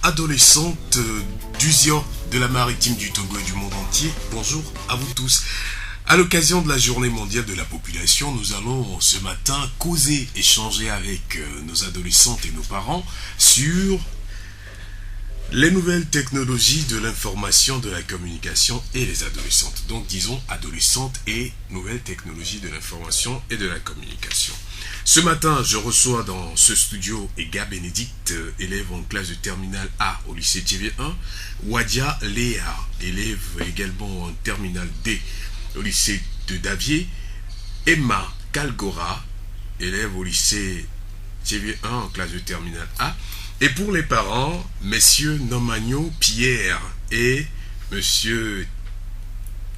Adolescentes d'Uzion, de la maritime du Togo et du monde entier, bonjour à vous tous. À l'occasion de la journée mondiale de la population, nous allons ce matin causer, échanger avec nos adolescentes et nos parents sur les nouvelles technologies de l'information, de la communication et les adolescentes. Donc disons adolescentes et nouvelles technologies de l'information et de la communication. Ce matin, je reçois dans ce studio Ega Bénédicte, élève en classe de terminale A au lycée TV1, Wadia Léa, élève également en terminale D au lycée de Davier, Emma Kalgora, élève au lycée TV1 en classe de terminale A, et pour les parents, messieurs Nomagno Pierre et monsieur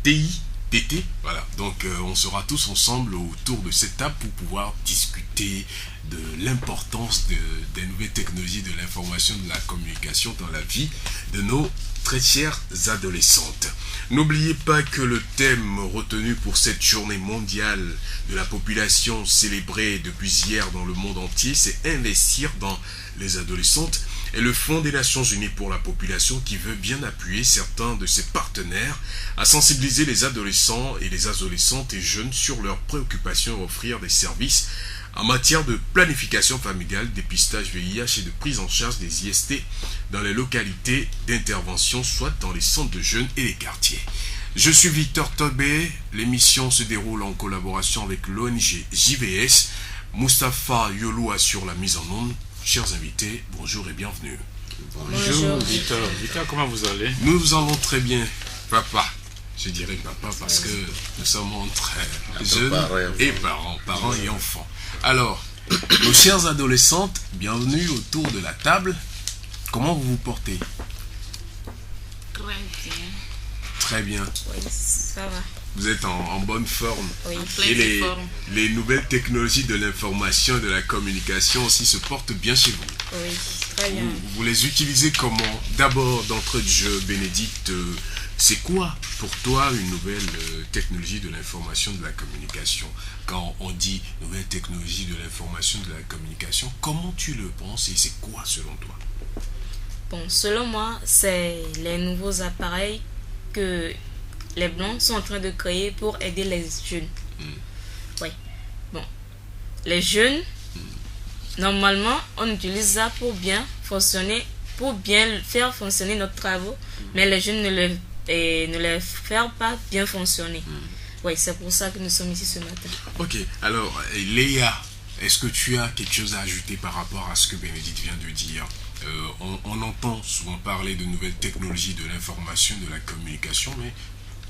TT, voilà, donc on sera tous ensemble autour de cette table pour pouvoir discuter de l'importance des nouvelles technologies de l'information, de la communication dans la vie de nos très chères adolescentes. N'oubliez pas que le thème retenu pour cette journée mondiale de la population célébrée depuis hier dans le monde entier, c'est investir dans les adolescentes et le Fonds des Nations Unies pour la population qui veut bien appuyer certains de ses partenaires à sensibiliser les adolescents et les adolescentes et jeunes sur leurs préoccupations et offrir des services en matière de planification familiale, dépistage VIH et de prise en charge des IST dans les localités d'intervention, soit dans les centres de jeunes et les quartiers. Je suis Victor Tobé, l'émission se déroule en collaboration avec l'ONG JVS, Moustapha Yolou assure la mise en onde. Chers invités, bonjour et bienvenue. Bonjour Victor. Victor, comment vous allez? Nous allons très bien, papa. Je dirais papa parce que nous sommes entre jeunes et parents et enfants. Alors, nos chères adolescentes, bienvenue autour de la table. Comment vous vous portez? Très bien. Très bien. Oui, ça va. Vous êtes en bonne forme. Oui, et les nouvelles technologies de l'information et de la communication aussi se portent bien chez vous. Oui, très bien. Vous les utilisez comment? D'abord, d'entrée de jeu, Bénédicte, c'est quoi pour toi une nouvelle technologie de l'information et de la communication? Quand on dit nouvelle technologie de l'information et de la communication, comment tu le penses et c'est quoi selon toi? Bon, selon moi, c'est les nouveaux appareils que les Blancs sont en train de créer pour aider les jeunes. Oui. Bon. Les jeunes, normalement, on utilise ça pour bien fonctionner, pour bien faire fonctionner nos travaux, mais les jeunes ne les font pas bien fonctionner. Oui, c'est pour ça que nous sommes ici ce matin. Ok, alors, Léa, est-ce que tu as quelque chose à ajouter par rapport à ce que Bénédicte vient de dire? On entend souvent parler de nouvelles technologies de l'information, de la communication, mais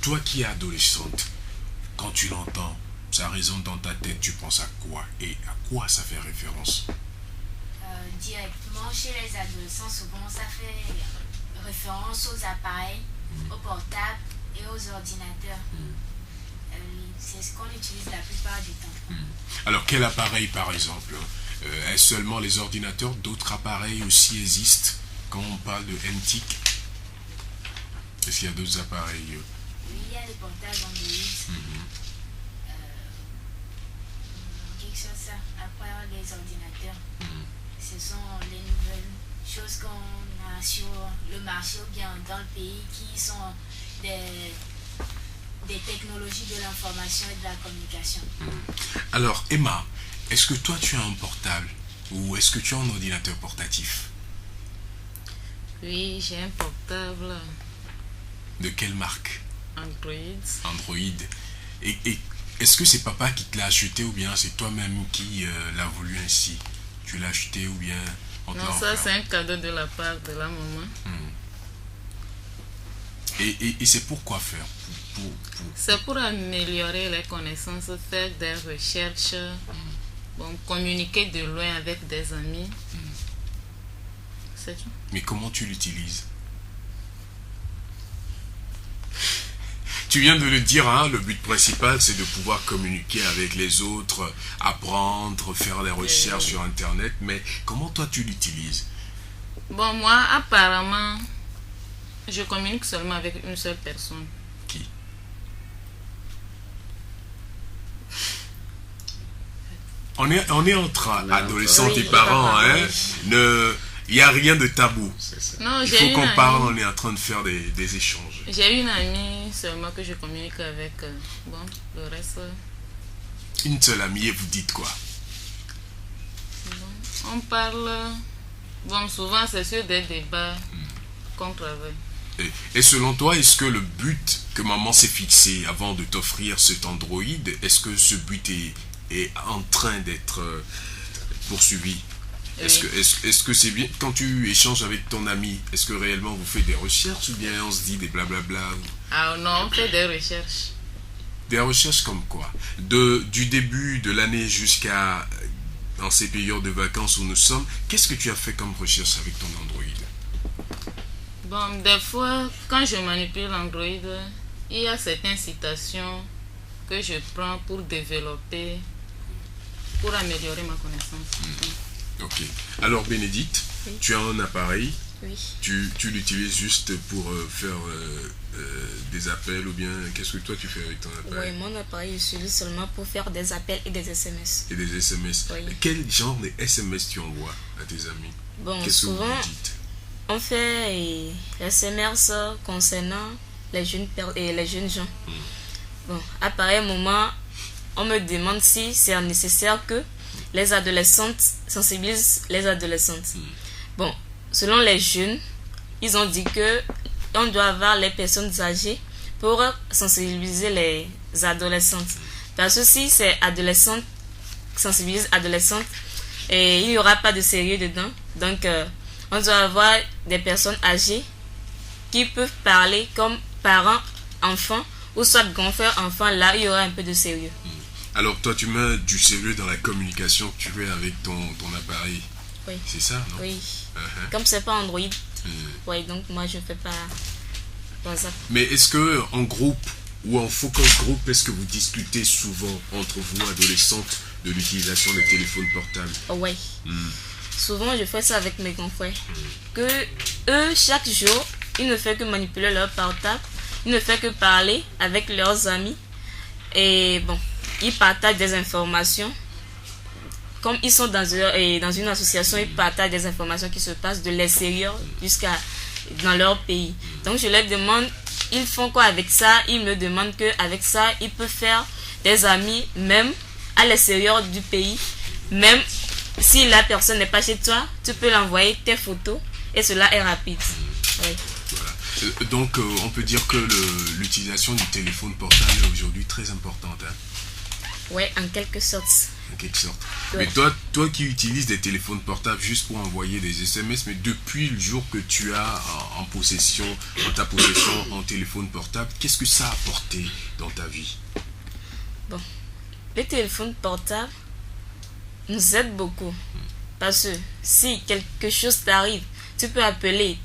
toi qui es adolescente, quand tu l'entends, ça résonne dans ta tête, tu penses à quoi et à quoi ça fait référence? Directement chez les adolescents, souvent ça fait référence aux appareils, aux portables et aux ordinateurs. C'est ce qu'on utilise la plupart du temps. Alors quel appareil par exemple? Est-ce seulement les ordinateurs? D'autres appareils aussi existent quand on parle de NTIC? Est-ce qu'il y a d'autres appareils? Il y a les portables Android. Quelque chose ça. Après les ordinateurs. Ce sont les nouvelles choses qu'on a sur le marché ou bien dans le pays qui sont des technologies de l'information et de la communication. Alors Emma, est-ce que toi tu as un portable ou est-ce que tu as un ordinateur portatif? Oui, j'ai un portable De quelle marque? Android. Et est-ce que c'est papa qui te l'a acheté ou bien c'est toi-même qui l'a voulu ainsi? Tu l'as acheté ou bien on te l'a Non, ça offert? c'est un cadeau de la part de la maman. Et c'est pour quoi faire C'est pour améliorer les connaissances, faire des recherches, bon, communiquer de loin avec des amis. C'est tout. Mais comment tu l'utilises? Tu viens de le dire, hein, le but principal, c'est de pouvoir communiquer avec les autres, apprendre, faire des recherches sur Internet. Mais comment toi, tu l'utilises? Bon, moi, apparemment, je communique seulement avec une seule personne. Qui? On est entre adolescents et parents, hein. Il n'y a rien de tabou. Non, Il faut qu'on parle, on est en train de faire des échanges. J'ai une amie seulement que je communique avec. Bon, le reste. Une seule amie et vous dites quoi? Bon, on parle. Bon, souvent c'est sur des débats qu'on travaille. Et selon toi, est-ce que le but que maman s'est fixé avant de t'offrir cet Android, est-ce que ce but est en train d'être poursuivi? Est-ce que c'est bien quand tu échanges avec ton ami? Est-ce que réellement vous faites des recherches ou bien on se dit des blablabla? Ah non, on fait des recherches. Des recherches comme quoi? Du début de l'année jusqu'à dans ces périodes de vacances où nous sommes, qu'est-ce que tu as fait comme recherche avec ton Android? Bon, des fois, quand je manipule l'Android, il y a certaines citations que je prends pour développer, pour améliorer ma connaissance. Ok. Alors Bénédicte, oui. Tu as un appareil, Oui. tu l'utilises juste pour faire des appels ou bien qu'est-ce que toi tu fais avec ton appareil? Oui, mon appareil, j'utilise seulement pour faire des appels et des SMS. Et des SMS. Oui. Quel genre de SMS tu envoies à tes amis? Bon, Qu'est-ce que vous souvent, vous dites? on fait les SMS concernant les jeunes gens. Bon, à pareil moment, on me demande si c'est nécessaire que les adolescentes sensibilisent les adolescentes. Bon, selon les jeunes, ils ont dit que on doit avoir les personnes âgées pour sensibiliser les adolescentes. Parce que si c'est adolescentes sensibilisent adolescentes, et il n'y aura pas de sérieux dedans. Donc, on doit avoir des personnes âgées qui peuvent parler comme parents, enfants, ou soit grand frère, enfant. Là, il y aura un peu de sérieux. Alors toi tu mets du sérieux dans la communication que tu fais avec ton appareil. Oui. C'est ça, non? Oui. Uh-huh. Comme c'est pas Android. Oui, donc moi je fais pas WhatsApp. Mais est-ce que en groupe ou en focus group, est-ce que vous discutez souvent entre vous, adolescentes, de l'utilisation des téléphones portables? Oh, oui. Souvent je fais ça avec mes grands frères. Que eux, chaque jour, ils ne font que manipuler leur portable. Ils ne font que parler avec leurs amis. Et bon, ils partagent des informations. Comme ils sont dans une association, ils partagent des informations qui se passent de l'extérieur jusqu'à dans leur pays. Donc je leur demande, ils font quoi avec ça? Ils me demandent qu'avec ça, ils peuvent faire des amis même à l'extérieur du pays. Même si la personne n'est pas chez toi, tu peux l'envoyer tes photos et cela est rapide. Oui. Voilà. Donc on peut dire que l'utilisation du téléphone portable est aujourd'hui très importante. Hein? Oui, en quelque sorte. En quelque sorte. Ouais. Mais toi qui utilises des téléphones portables juste pour envoyer des SMS, mais depuis le jour que tu as en ta possession en téléphone portable, qu'est-ce que ça a apporté dans ta vie? Bon, les téléphones portables nous aident beaucoup. Parce que si quelque chose t'arrive, tu peux appeler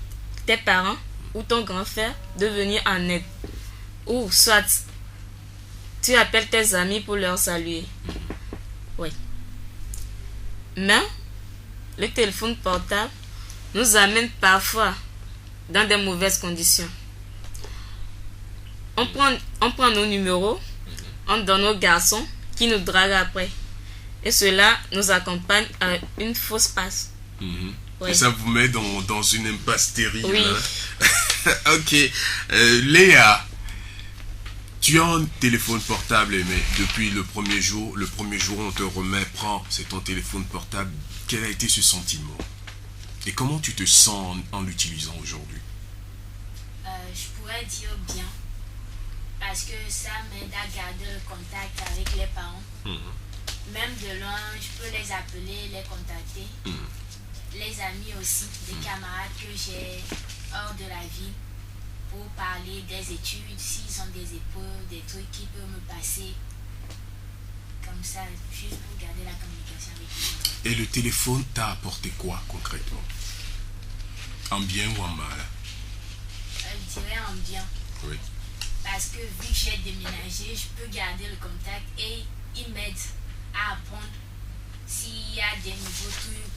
tes parents ou ton grand frère de venir en aide. Ou soit tu appelles tes amis pour leur saluer. Oui. Mais le téléphone portable nous amène parfois dans des mauvaises conditions. On prend nos numéros, on donne aux garçons qui nous draguent après. Et cela nous accompagne à une fausse passe. Oui. Et ça vous met dans une impasse terrible. Oui. Hein? Ok. Léa, tu as un téléphone portable, mais depuis le premier jour on te remet, c'est ton téléphone portable. Quel a été ce sentiment? Et comment tu te sens en l'utilisant aujourd'hui? Je pourrais dire bien. Parce que ça m'aide à garder le contact avec les parents. Même de loin, je peux les appeler, les contacter. Les amis aussi, des camarades que j'ai hors de la ville. pour parler des études, s'ils ont des épreuves, des trucs qui peuvent me passer. Comme ça, juste pour garder la communication avec eux. Et le téléphone t'a apporté quoi concrètement? En bien ou en mal? Je dirais en bien. Oui. Parce que vu que j'ai déménagé, je peux garder le contact et il m'aide à apprendre s'il y a des nouveaux trucs.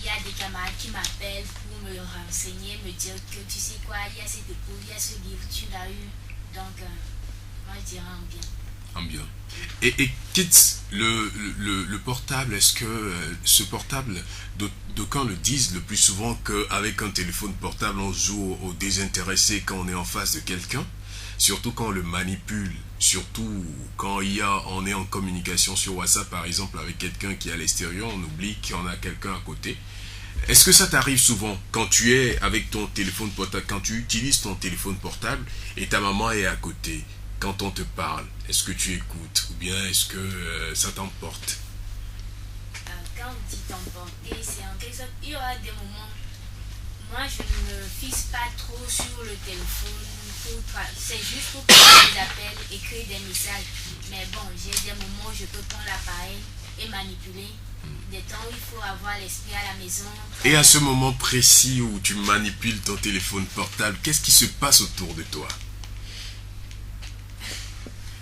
Il y a des camarades qui m'appellent pour me renseigner, me dire que tu sais quoi, il y a cette épreuve, il y a ce livre, tu l'as eu. Donc, moi je dirais en bien. En bien. Et quitte le portable, est-ce que ce portable, d'aucuns le disent le plus souvent qu'avec un téléphone portable, on joue au désintéressé quand on est en face de quelqu'un, surtout quand on le manipule, surtout quand on est en communication sur WhatsApp par exemple avec quelqu'un qui est à l'extérieur, on oublie qu'il y en a quelqu'un à côté. Est-ce que ça t'arrive souvent quand tu es avec ton téléphone portable, quand tu utilises ton téléphone portable et ta maman est à côté, quand on te parle, est-ce que tu écoutes ou bien est-ce que ça t'emporte? Quand on dit t'emporter, c'est en quelque sorte, il y aura des moments, moi je ne me fixe pas trop sur le téléphone, c'est juste pour prendre des appels, écrire des messages. Mais bon, j'ai des moments où je peux prendre l'appareil et manipuler. Des temps où il faut avoir l'esprit à la maison. Et à ce moment précis où tu manipules ton téléphone portable, qu'est-ce qui se passe autour de toi?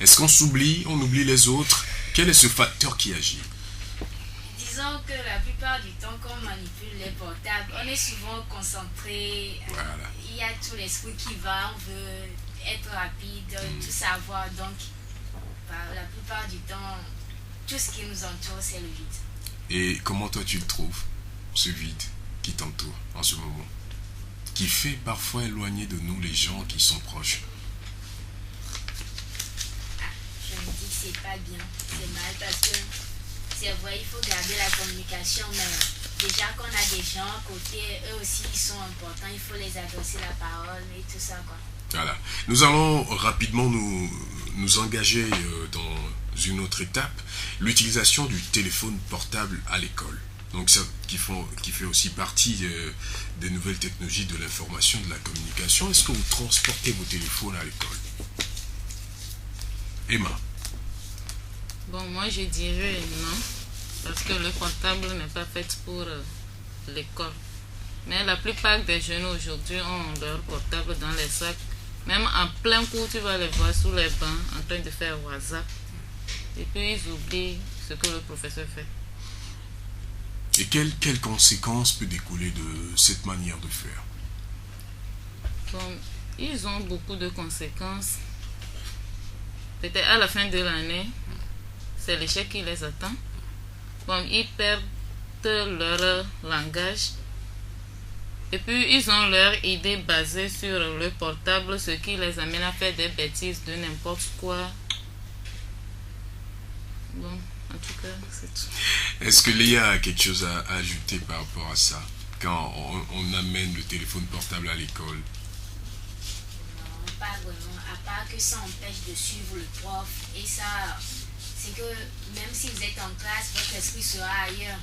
Est-ce qu'on s'oublie, on oublie les autres? Quel est ce facteur qui agit? Disons que la plupart du temps quand on manipule les portables, on est souvent concentré. Voilà. Il y a tout l'esprit qui va, on veut être rapide, tout savoir. Donc, la plupart du temps, tout ce qui nous entoure, c'est le vide. Et comment toi tu le trouves, ce vide qui t'entoure en ce moment, qui fait parfois éloigner de nous les gens qui sont proches? Je me dis que c'est pas bien, c'est mal parce que c'est vrai, il faut garder la communication, mais déjà qu'on a des gens à côté, eux aussi ils sont importants, il faut les adresser la parole et tout ça quoi. Voilà. Nous allons rapidement nous engager dans une autre étape, l'utilisation du téléphone portable à l'école. Donc ça qui fait aussi partie des nouvelles technologies de l'information, de la communication. Est-ce que vous transportez vos téléphones à l'école? Emma? Bon, moi je dirais non, parce que le portable n'est pas fait pour l'école. Mais la plupart des jeunes aujourd'hui ont leur portable dans les sacs. Même en plein cours, tu vas les voir sous les bancs en train de faire WhatsApp. Et puis ils oublient ce que le professeur fait. Et quelles conséquences peut découler de cette manière de faire? Bon, ils ont beaucoup de conséquences. Peut-être à la fin de l'année, c'est l'échec qui les attend. Bon, ils perdent leur langage. Et puis, ils ont leur idée basée sur le portable, ce qui les amène à faire des bêtises de n'importe quoi. Bon, en tout cas, c'est tout. Est-ce que Léa a quelque chose à ajouter par rapport à ça, quand on amène le téléphone portable à l'école? Non, pas vraiment, à part que ça empêche de suivre le prof. Et ça, c'est que même si vous êtes en classe, votre esprit sera ailleurs.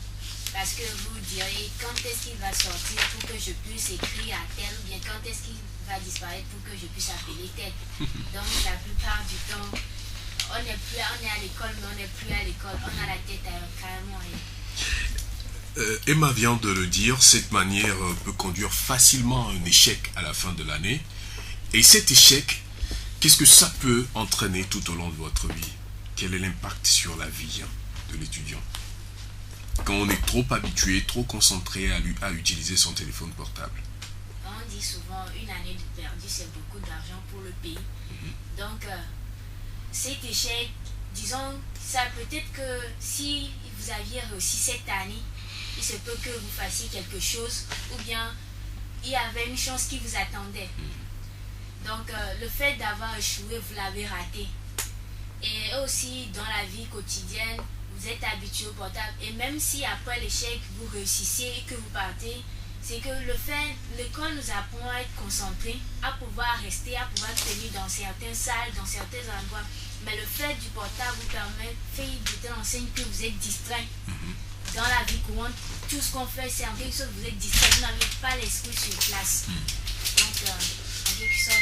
Parce que vous direz quand est-ce qu'il va sortir pour que je puisse écrire à tel, ou bien quand est-ce qu'il va disparaître pour que je puisse appeler tel. Donc la plupart du temps, on est à l'école, mais on n'est plus à l'école, on a la tête carrément ailleurs. Emma vient de le dire, cette manière peut conduire facilement à un échec à la fin de l'année. Et cet échec, qu'est-ce que ça peut entraîner tout au long de votre vie? Quel est l'impact sur la vie de l'étudiant quand on est trop habitué, trop concentré à utiliser son téléphone portable? On dit souvent une année de perdu, c'est beaucoup d'argent pour le pays. Donc, cet échec, disons, ça peut-être que si vous aviez réussi cette année, il se peut que vous fassiez quelque chose, ou bien il y avait une chance qui vous attendait. Donc, le fait d'avoir échoué, vous l'avez raté. Et aussi, dans la vie quotidienne, vous êtes habitué au portable. Et même si après l'échec, vous réussissez et que vous partez, c'est que l'école nous apprend à être concentré, à pouvoir rester, à pouvoir tenir dans certaines salles, dans certains endroits. Mais le fait du portable vous permet, fait de telle enseigne que vous êtes distrait. Dans la vie courante, tout ce qu'on fait, c'est en quelque sorte que vous êtes distrait, vous n'avez pas l'esprit sur place. Donc, dégâts qui sortent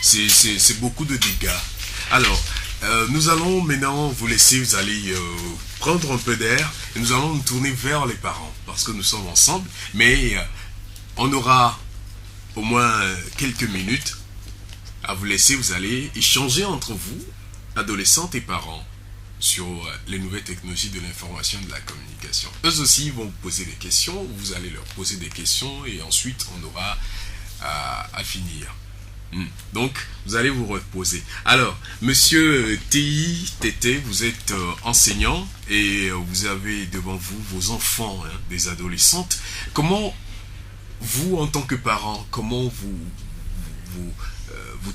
ça. C'est beaucoup de dégâts. Alors, nous allons maintenant vous laisser, vous allez prendre un peu d'air et nous allons nous tourner vers les parents parce que nous sommes ensemble, mais on aura au moins quelques minutes à vous laisser. Vous allez échanger entre vous, adolescentes et parents, sur les nouvelles technologies de l'information et de la communication. Eux aussi vont vous poser des questions, vous allez leur poser des questions et ensuite on aura à finir. Donc, vous allez vous reposer. Alors, monsieur Tété, vous êtes enseignant et vous avez devant vous vos enfants, hein, des adolescentes. Comment, vous, en tant que parent, comment vous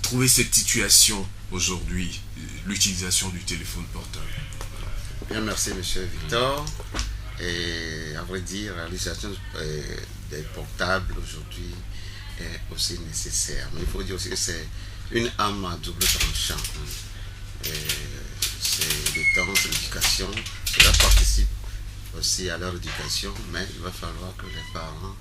trouvez cette situation aujourd'hui, l'utilisation du téléphone portable? Bien, merci monsieur Victor. Et à vrai dire, l'utilisation des portables aujourd'hui est aussi nécessaire. Mais il faut dire aussi que c'est une arme à double tranchant. C'est le temps, c'est l'éducation. Cela participe aussi à leur éducation, mais il va falloir que les parents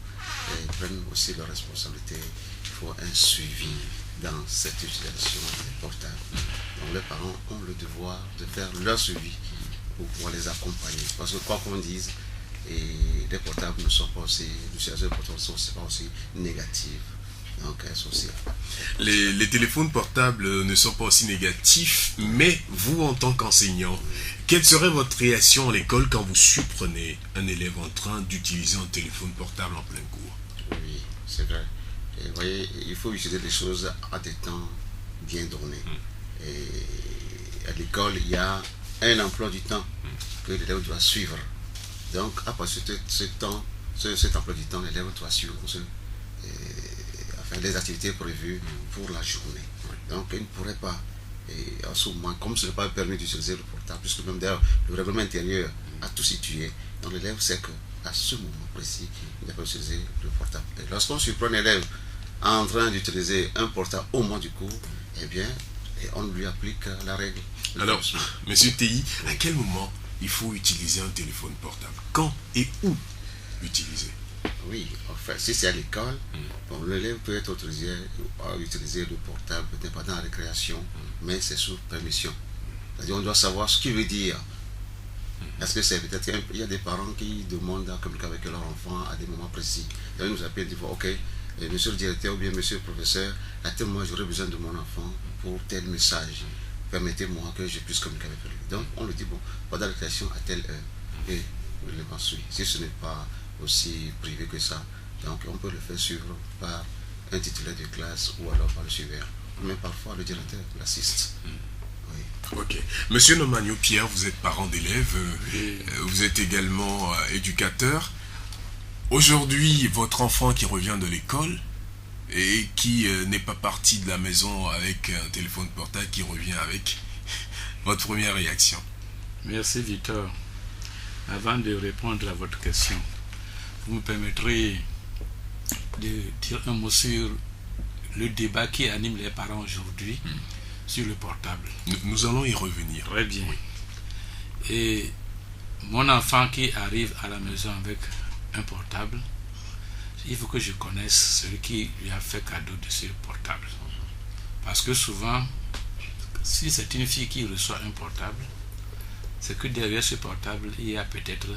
prennent aussi leurs responsabilités. Il faut un suivi dans cette utilisation des portables. Donc les parents ont le devoir de faire leur suivi pour pouvoir les accompagner. Parce que quoi qu'on dise, les portables ne sont pas aussi, l'utilisation des portables ne sont pas aussi négatives. Donc elles sont aussi... Les téléphones portables ne sont pas aussi négatifs, mais vous, en tant qu'enseignant, quelle serait votre réaction à l'école quand vous surprenez un élève en train d'utiliser un téléphone portable en plein cours? Oui, c'est vrai. Et vous voyez, il faut utiliser des choses à des temps bien donnés. Et à l'école, il y a un emploi du temps que l'élève doit suivre. Donc, à partir de cet emploi du temps, l'élève doit suivre les activités prévues pour la journée. Donc, il ne pourrait pas, en ce moment, comme ce n'est pas permis d'utiliser le portable, puisque même d'ailleurs, le règlement intérieur a tout situé, donc l'élève sait qu'à ce moment précis, il n'a pas utilisé le portable. Et lorsqu'on surprend un élève en train d'utiliser un portable au moment du cours, eh bien, on lui applique la règle. Alors, monsieur TI, à quel moment il faut utiliser un téléphone portable? Quand et où utiliser? Oui, enfin, si c'est à l'école, bon, l'élève peut être autorisé à utiliser le portable, peut-être pas dans la récréation, mais c'est sous permission. C'est-à-dire, on doit savoir ce qu'il veut dire. Est-ce que c'est peut-être qu'il y a des parents qui demandent à communiquer avec leur enfant à des moments précis. Et ils nous appellent, ils disent, ok, monsieur le directeur ou bien monsieur le professeur, à tel moment j'aurais besoin de mon enfant pour tel message. Permettez-moi que je puisse communiquer avec lui. Donc on lui dit, bon, pas de récréation à telle heure. Et le l'élément suit. Si ce n'est pas aussi privé que ça, donc on peut le faire suivre par un titulaire de classe ou alors par le suiveur. Mais parfois le directeur l'assiste. Oui. Ok. Monsieur Nomagno Pierre, vous êtes parent d'élèves, vous êtes également éducateur. Aujourd'hui, votre enfant qui revient de l'école et qui n'est pas parti de la maison avec un téléphone portable, qui revient avec, votre première réaction? Merci Victor. Avant de répondre à votre question, vous me permettrez de dire un mot sur le débat qui anime les parents aujourd'hui sur le portable. Nous allons y revenir. Très bien. Oui. Et mon enfant qui arrive à la maison avec un portable, il faut que je connaisse celui qui lui a fait cadeau de ce portable. Parce que souvent, si c'est une fille qui reçoit un portable, c'est que derrière ce portable, il y a peut-être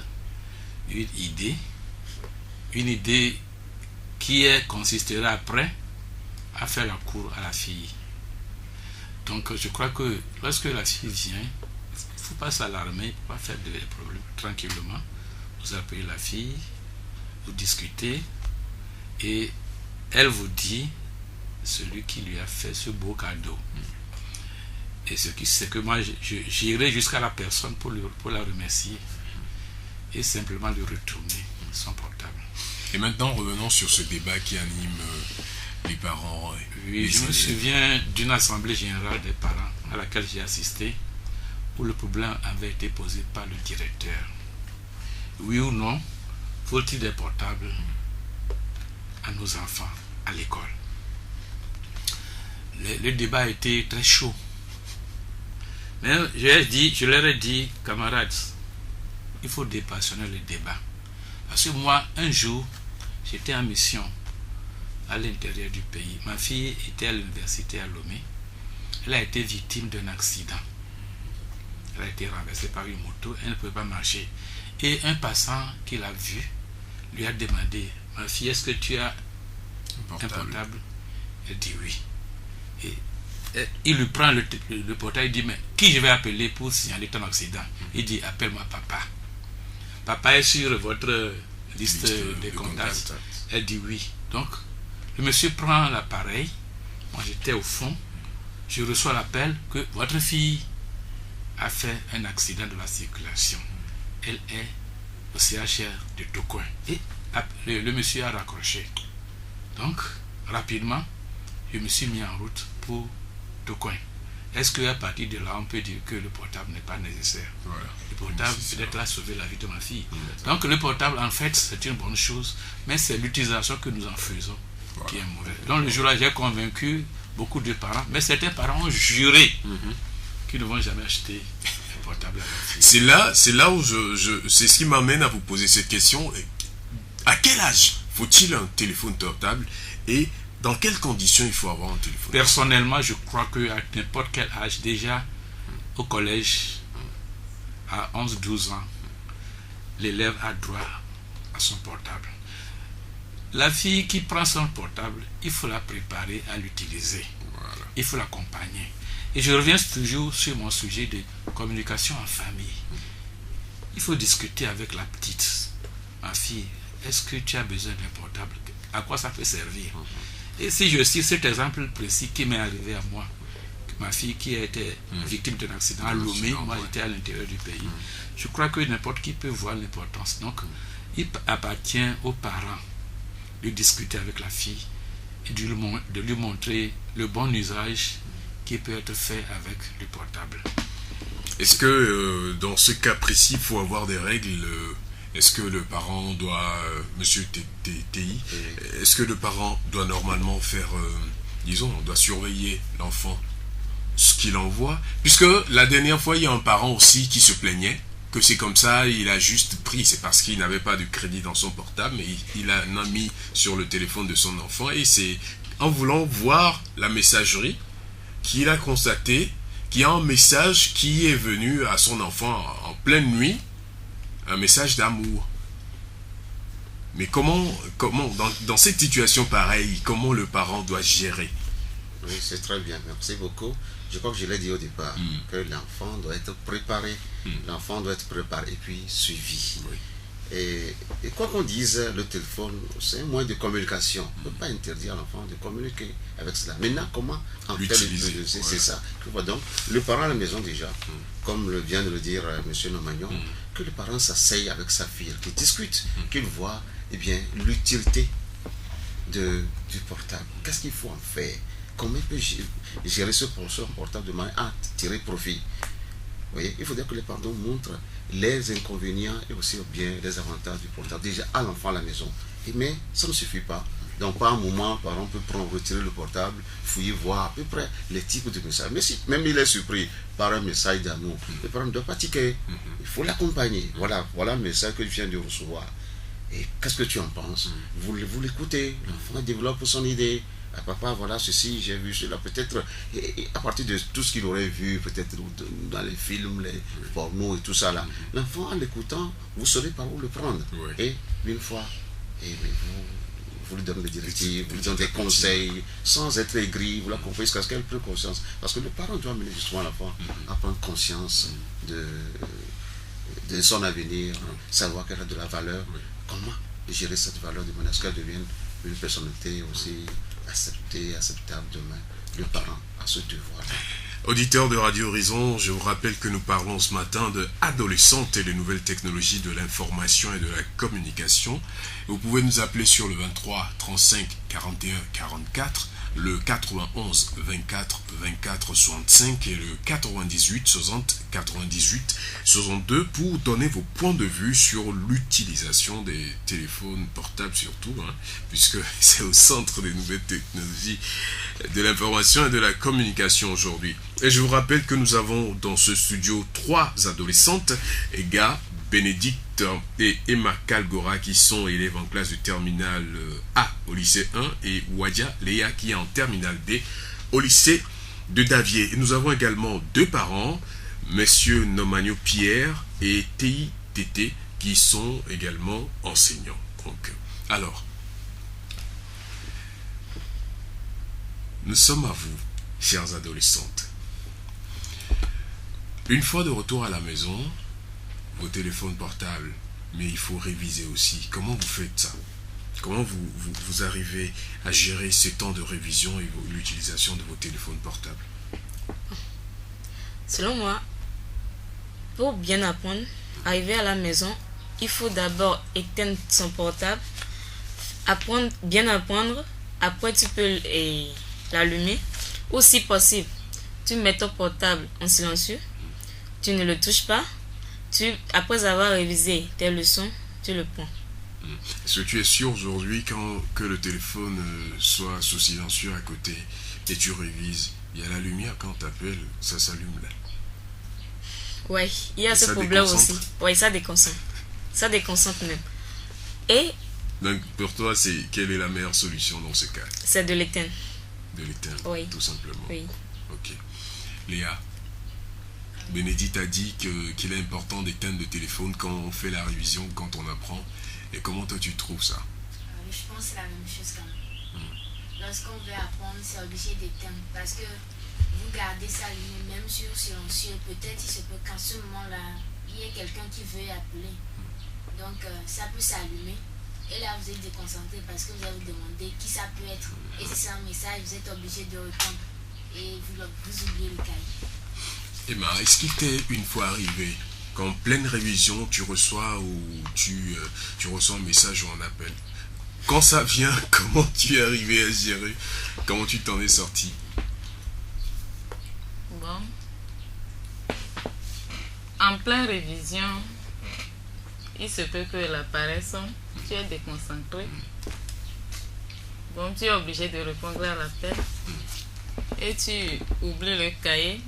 une idée qui consistera après à faire la cour à la fille. Donc je crois que lorsque la fille vient, il ne faut pas s'alarmer, il ne faut pas faire des problèmes. Tranquillement, vous appelez la fille, vous discutez et elle vous dit celui qui lui a fait ce beau cadeau. Et c'est que moi j'irai jusqu'à la personne pour la remercier et simplement lui retourner son portable. Et maintenant revenons sur ce débat qui anime les parents. Oui, je me souviens d'une assemblée générale des parents à laquelle j'ai assisté où le problème avait été posé par le directeur. Oui ou non, faut-il des portables à nos enfants à l'école? Le débat a été très chaud. Mais je leur ai dit, camarades, il faut dépassionner le débat. Parce que moi, un jour, j'étais en mission à l'intérieur du pays. Ma fille était à l'université à Lomé. Elle a été victime d'un accident. Elle a été renversée par une moto, elle ne pouvait pas marcher. Et un passant qui l'a vue lui a demandé, ma fille, est-ce que tu as un portable? Elle dit oui. Et il lui prend le portable, il dit, mais qui je vais appeler pour signaler ton accident? Il dit, appelle-moi papa. Papa est sur votre liste de contacts. Elle dit oui. Donc, le monsieur prend l'appareil. Moi, j'étais au fond. Je reçois l'appel que votre fille a fait un accident de la circulation. Elle est au CHR de Tocoin. Et le monsieur a raccroché. Donc, rapidement, je me suis mis en route pour Tocoin. Est-ce qu'à partir de là, on peut dire que le portable n'est pas nécessaire? Voilà. Le portable peut-être a sauvé la vie de ma fille. Donc le portable, en fait, c'est une bonne chose, mais c'est l'utilisation que nous en faisons qui est mauvaise. Donc le jour-là, j'ai convaincu beaucoup de parents, mais certains parents ont juré qu'ils ne vont jamais acheter un portable à leur fille. C'est là où c'est ce qui m'amène à vous poser cette question. À quel âge faut-il un téléphone portable et dans quelles conditions il faut avoir un téléphone? Personnellement, je crois qu'à n'importe quel âge, déjà au collège, à 11-12 ans, l'élève a droit à son portable. La fille qui prend son portable, il faut la préparer à l'utiliser. Voilà. Il faut l'accompagner. Et je reviens toujours sur mon sujet de communication en famille. Il faut discuter avec la petite. Ma fille, est-ce que tu as besoin d'un portable? À quoi ça peut servir? Et si je cite cet exemple précis qui m'est arrivé à moi, ma fille qui a été victime d'un accident à Lomé, moi j'étais à l'intérieur du pays, je crois que n'importe qui peut voir l'importance. Donc, il appartient aux parents de discuter avec la fille et de lui montrer le bon usage qui peut être fait avec le portable. Est-ce que dans ce cas précis, il faut avoir des règles? Est-ce que le parent doit, monsieur TI, est-ce que le parent doit normalement faire, disons, on doit surveiller l'enfant, ce qu'il envoie? Puisque la dernière fois, il y a un parent aussi qui se plaignait que c'est comme ça, il a juste pris, c'est parce qu'il n'avait pas de crédit dans son portable, mais il en a mis sur le téléphone de son enfant, et c'est en voulant voir la messagerie qu'il a constaté qu'il y a un message qui est venu à son enfant en pleine nuit, un message d'amour. Mais comment dans cette situation pareille, comment le parent doit gérer? Oui, c'est très bien, merci beaucoup. Je crois que je l'ai dit au départ, que l'enfant doit être préparé. L'enfant doit être préparé et puis suivi. Oui. Et quoi qu'on dise, le téléphone, c'est un moyen de communication. On ne peut pas interdire à l'enfant de communiquer avec cela. Maintenant, comment en faire l'utiliser? C'est ça. Donc, le parent à la maison déjà, comme vient de le dire M. Nomagnon, que le parent s'asseye avec sa fille, qu'il discute, qu'il voit l'utilité du portable. Qu'est-ce qu'il faut en faire? Comment il peut gérer ce portable de manière à tirer profit? Vous voyez, il faudrait que les parents montrent les inconvénients et aussi bien les avantages du portable déjà à l'enfant à la maison. Mais ça ne suffit pas. Donc par un moment, le parent peut retirer le portable, fouiller, voir à peu près les types de messages. Mais si même il est surpris par un message d'amour, le parent doit pas tiquer. Il faut l'accompagner. Voilà le message que je viens de recevoir. Et qu'est-ce que tu en penses? Vous l'écoutez, l'enfant développe son idée. Ah, papa, voilà ceci, j'ai vu cela, peut-être à partir de tout ce qu'il aurait vu, peut-être dans les films, les pornos et tout ça là. L'enfant, en l'écoutant, vous saurez par où le prendre. Oui. Et une fois, vous lui donnez des directives, vous lui donnez des conseils, sans être aigri, vous l'accompagnez jusqu'à ce qu'elle prenne conscience. Parce que le parent doit amener justement l'enfant à prendre conscience de son avenir, savoir qu'elle a de la valeur, comment gérer cette valeur de manière à ce qu'elle devienne une personnalité aussi acceptable demain. Le parent a ce devoir. Auditeurs de Radio Horizon, je vous rappelle que nous parlons ce matin de adolescentes et les nouvelles technologies de l'information et de la communication. Vous pouvez nous appeler sur le 23 35 41 44, le 91 24 24 65 et le 98 60 98 62 pour donner vos points de vue sur l'utilisation des téléphones portables surtout, puisque c'est au centre des nouvelles technologies de l'information et de la communication aujourd'hui. Et je vous rappelle que nous avons dans ce studio 3 adolescentes, Ega, Bénédicte et Emma Kalgora qui sont élèves en classe de terminale A au lycée 1 et Wadia Léa qui est en terminale B au lycée de Davier. Et nous avons également deux parents, messieurs Nomagno Pierre et Tei Tété, qui sont également enseignants. Donc, alors, nous sommes à vous, chères adolescentes. Une fois de retour à la maison, vos téléphones portables, mais il faut réviser aussi. Comment vous faites ça? Comment vous arrivez à gérer ce temps de révision et l'utilisation de vos téléphones portables? Selon moi, pour bien apprendre, arriver à la maison, il faut d'abord éteindre son portable, bien apprendre, après tu peux l'allumer, ou si possible, tu mets ton portable en silencieux, tu ne le touches pas, après avoir révisé tes leçons, tu le prends. Est-ce que tu es sûr aujourd'hui que le téléphone soit sous silencieux à côté et tu révises, il y a la lumière quand tu appelles, ça s'allume là? Oui, il y a ce problème aussi. Oui, ça déconcentre. Ça déconcentre même. Et donc pour toi, quelle est la meilleure solution dans ce cas? C'est de l'éteindre. De l'éteindre, oui. Tout simplement. Oui. Ok. Léa, Bénédicte a dit qu'il est important d'éteindre le téléphone quand on fait la révision, quand on apprend. Et comment toi tu trouves ça? Je pense que c'est la même chose quand même. Lorsqu'on veut apprendre, c'est obligé d'éteindre. Parce que vous gardez ça allumé, même sur silencieux. Peut-être il se peut qu'en ce moment-là, il y ait quelqu'un qui veut appeler. Donc ça peut s'allumer. Et là, vous êtes déconcentré parce que vous allez vous demander qui ça peut être. Et si c'est un message, vous êtes obligé de répondre. Et vous oubliez le cahier. Emma, est-ce qu'il t'est une fois arrivé qu'en pleine révision, tu reçois un message ou un appel? Quand ça vient, comment tu es arrivé à gérer? Comment tu t'en es sorti? Bon. En pleine révision, il se peut que l'appareil sonne, tu es déconcentré. Bon, tu es obligé de répondre à l'appel. Et tu oublies le cahier.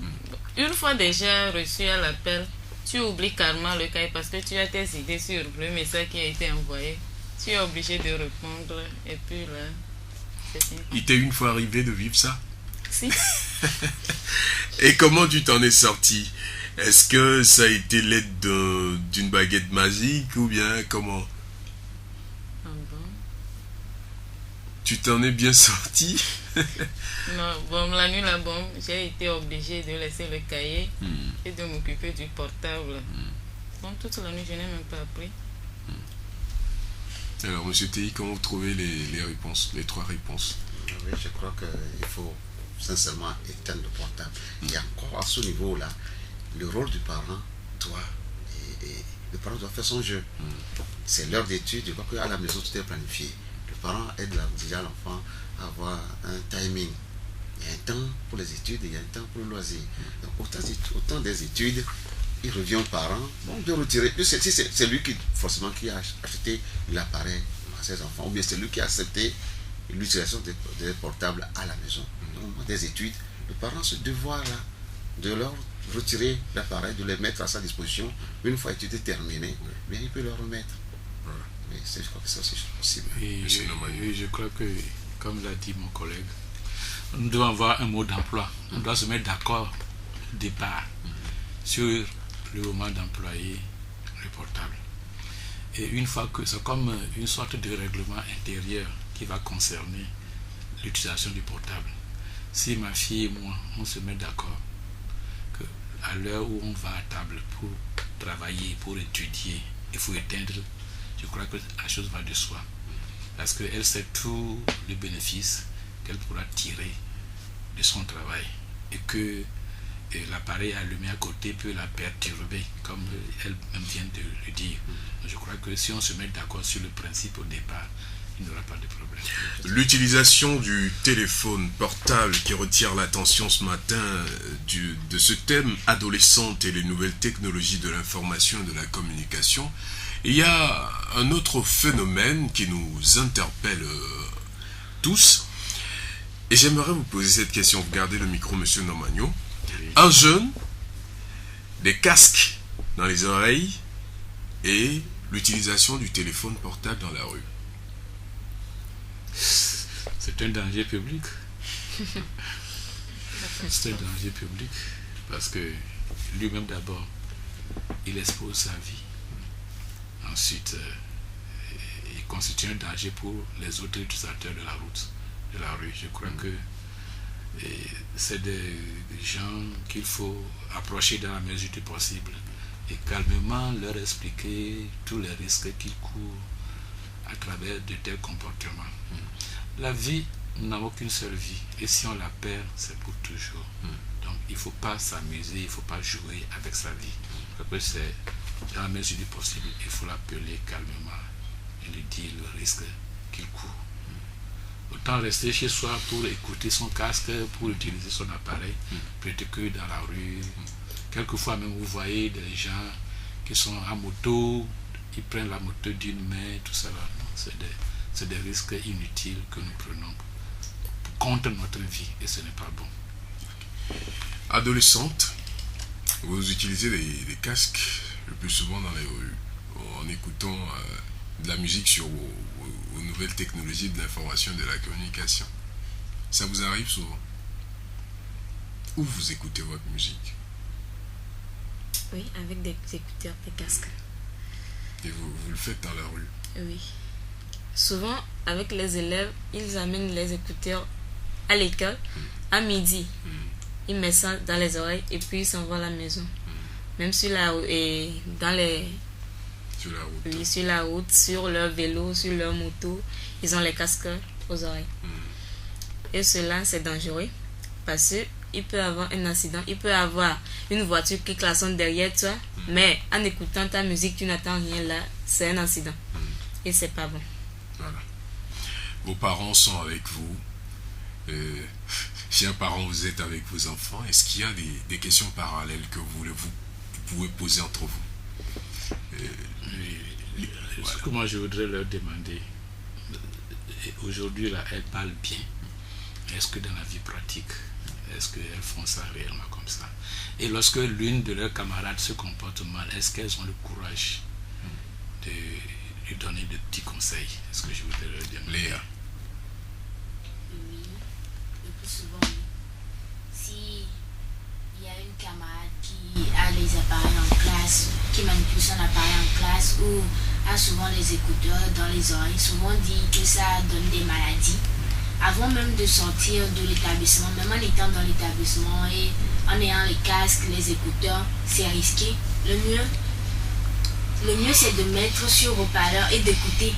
Une fois déjà reçu à l'appel, tu oublies carrément le cahier parce que tu as tes idées sur le message qui a été envoyé. Tu es obligé de répondre et puis là, c'est fini. Il t'est une fois arrivé de vivre ça? Si. Et comment tu t'en es sorti? Est-ce que ça a été l'aide d'une baguette magique ou bien comment? Ah bon? Tu t'en es bien sorti? Non, bon, la nuit là, bon, j'ai été obligé de laisser le cahier et de m'occuper du portable. Bon, toute la nuit, je n'ai même pas appris. Alors, M. Tei, comment vous trouvez les réponses, les trois réponses? Oui, je crois qu'il faut sincèrement éteindre le portable. Et encore à ce niveau-là, le rôle du parent, toi, et le parent doit faire son jeu. C'est l'heure d'étude, je crois qu'à la maison, tout est planifié. Le parent aide déjà l'enfant à avoir un timing. Il y a un temps pour les études et il y a un temps pour le loisir. Donc, autant des études, il revient au parent, bon, de retirer. C'est lui qui a acheté l'appareil à ses enfants, ou bien c'est lui qui a accepté l'utilisation des portables à la maison. Donc, des études, le parent a ce devoir-là de leur retirer l'appareil, de les mettre à sa disposition. Une fois l'étude terminée, bien, il peut le remettre. Voilà. Mais je crois que c'est aussi possible. Et je crois que, comme l'a dit mon collègue, nous devons avoir un mot d'emploi. On doit se mettre d'accord au départ sur le moment d'employer le portable. Et une fois que c'est comme une sorte de règlement intérieur qui va concerner l'utilisation du portable. Si ma fille et moi, on se met d'accord qu'à l'heure où on va à table pour travailler, pour étudier, il faut éteindre, je crois que la chose va de soi. Parce qu'elle sait tout le bénéfice qu'elle pourra tirer de son travail. Et que l'appareil allumé à côté peut la perturber, comme elle-même vient de le dire. Je crois que si on se met d'accord sur le principe au départ, il n'y aura pas de problème. L'utilisation du téléphone portable qui retire l'attention ce matin de ce thème adolescente et les nouvelles technologies de l'information et de la communication, il y a un autre phénomène qui nous interpelle tous. Et j'aimerais vous poser cette question. Vous gardez le micro, monsieur Nomagno. Un jeune, des casques dans les oreilles, et l'utilisation du téléphone portable dans la rue. C'est un danger public. C'est un danger public parce que lui-même d'abord, il expose sa vie. Ensuite, il constitue un danger pour les autres utilisateurs de la route, de la rue. Je crois que c'est des gens qu'il faut approcher dans la mesure du possible et calmement leur expliquer tous les risques qu'ils courent à travers de tels comportements. La vie, nous n'avons qu'une seule vie et si on la perd, c'est pour toujours. Donc il ne faut pas s'amuser, il ne faut pas jouer avec sa vie. Parce que c'est dans la mesure du possible, il faut l'appeler calmement et lui dire le risque qu'il court. Autant rester chez soi pour écouter son casque, pour utiliser son appareil, plutôt que dans la rue. Quelquefois même vous voyez des gens qui sont à moto, ils prennent la moto d'une main, tout ça là. C'est des risques inutiles que nous prenons contre notre vie et ce n'est pas bon. Adolescente, vous utilisez des casques le plus souvent dans les rues en écoutant de la musique sur aux nouvelles technologies de l'information et de la communication. Ça vous arrive souvent? Où vous écoutez votre musique? Oui, avec des écouteurs, des casques. Et vous le faites dans la rue? Oui. Souvent, avec les élèves, ils amènent les écouteurs à l'école à midi. Ils mettent ça dans les oreilles et puis ils s'en vont à la maison. Même sur la route, Sur la route. oui, sur la route, sur leur vélo, sur leur moto, ils ont les casques aux oreilles. Et cela, c'est dangereux parce qu'il peut avoir un accident. Il peut avoir une voiture qui klaxonne derrière toi, mais en écoutant ta musique, tu n'attends rien là. C'est un accident. Et c'est pas bon. Voilà. Vos parents sont avec vous. Si un parent, vous êtes avec vos enfants, est-ce qu'il y a des questions parallèles que vous pouvez poser entre vous? Ce que moi je voudrais leur demander, aujourd'hui là, elles parlent bien. Est-ce que dans la vie pratique, est-ce qu'elles font ça réellement comme ça? Et lorsque l'une de leurs camarades se comporte mal, est-ce qu'elles ont le courage de lui donner de petits conseils? Est-ce que je voudrais leur demander? Léa. Oui, le plus souvent, oui. Si il y a une camarade qui a les appareils en classe, qui manipule son appareil en classe ou a souvent les écouteurs dans les oreilles, souvent dit que ça donne des maladies. Avant même de sortir de l'établissement, même en étant dans l'établissement et en ayant les casques, les écouteurs, c'est risqué. Le mieux c'est de mettre sur haut-parleur et d'écouter.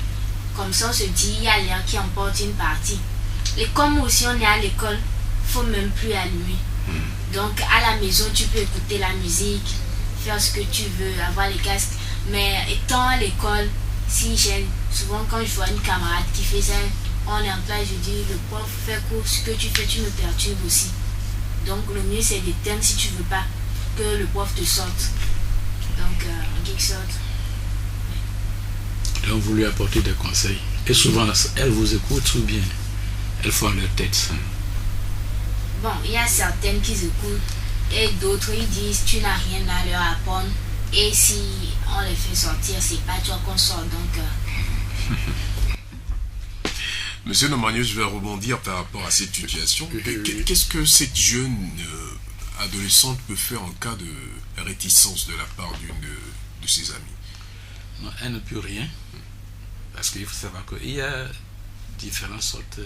Comme ça on se dit, il y a l'air qui emporte une partie. Et comme aussi on est à l'école, il ne faut même plus allumer. Donc à la maison, tu peux écouter la musique, faire ce que tu veux, avoir les casques. Mais étant à l'école, si j'ai souvent quand je vois une camarade qui fait ça, on est en classe, je dis, le prof fait cours, ce que tu fais, tu me perturbes aussi. Donc le mieux c'est d'éteindre si tu ne veux pas que le prof te sorte. Donc en quelque sorte. Donc vous lui apportez des conseils. Et souvent, elles vous écoutent ou bien elles font leur tête. Bon, il y a certaines qui écoutent et d'autres ils disent tu n'as rien à leur apprendre. Et si on les fait sortir, c'est pas toi qu'on sort. Donc Monsieur Nomagno, je vais rebondir par rapport à cette situation. Qu'est-ce que cette jeune adolescente peut faire en cas de réticence de la part d'une de ses amies? Non, elle ne peut rien. Parce qu'il faut savoir qu'il y a différentes sortes